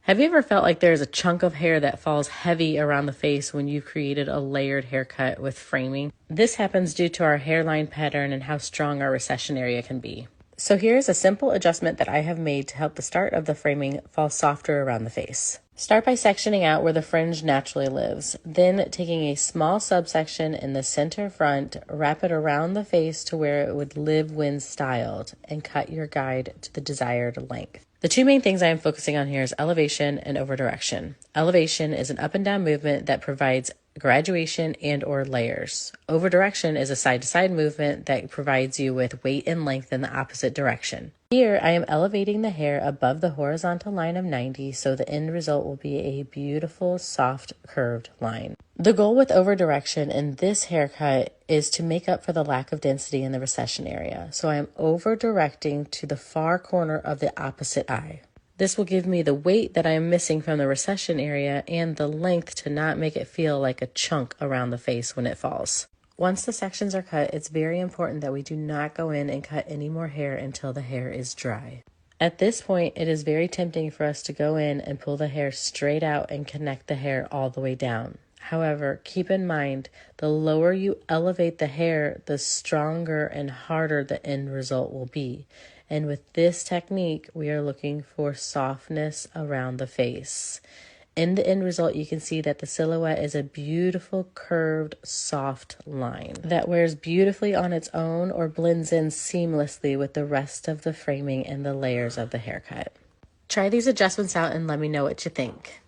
Have you ever felt like there's a chunk of hair that falls heavy around the face when you've created a layered haircut with framing? This happens due to our hairline pattern and how strong our recession area can be. So here's a simple adjustment that I have made to help the start of the framing fall softer around the face. Start by sectioning out where the fringe naturally lives. Then taking a small subsection in the center front, wrap it around the face to where it would live when styled, and cut your guide to the desired length. The two main things I am focusing on here is elevation and over direction. Elevation is an up and down movement that provides graduation and or layers. Over direction is a side to side movement that provides you with weight and length in the opposite direction. Here I am elevating the hair above the horizontal line of 90, so the end result will be a beautiful, soft, curved line. The goal with over direction in this haircut is to make up for the lack of density in the recession area. So I am over directing to the far corner of the opposite eye. This will give me the weight that I am missing from the recession area and the length to not make it feel like a chunk around the face when it falls. Once the sections are cut, it's very important that we do not go in and cut any more hair until the hair is dry. At this point, it is very tempting for us to go in and pull the hair straight out and connect the hair all the way down. However, keep in mind, the lower you elevate the hair, the stronger and harder the end result will be. And with this technique, we are looking for softness around the face. In the end result, you can see that the silhouette is a beautiful, curved, soft line that wears beautifully on its own or blends in seamlessly with the rest of the framing and the layers of the haircut. Try these adjustments out and let me know what you think.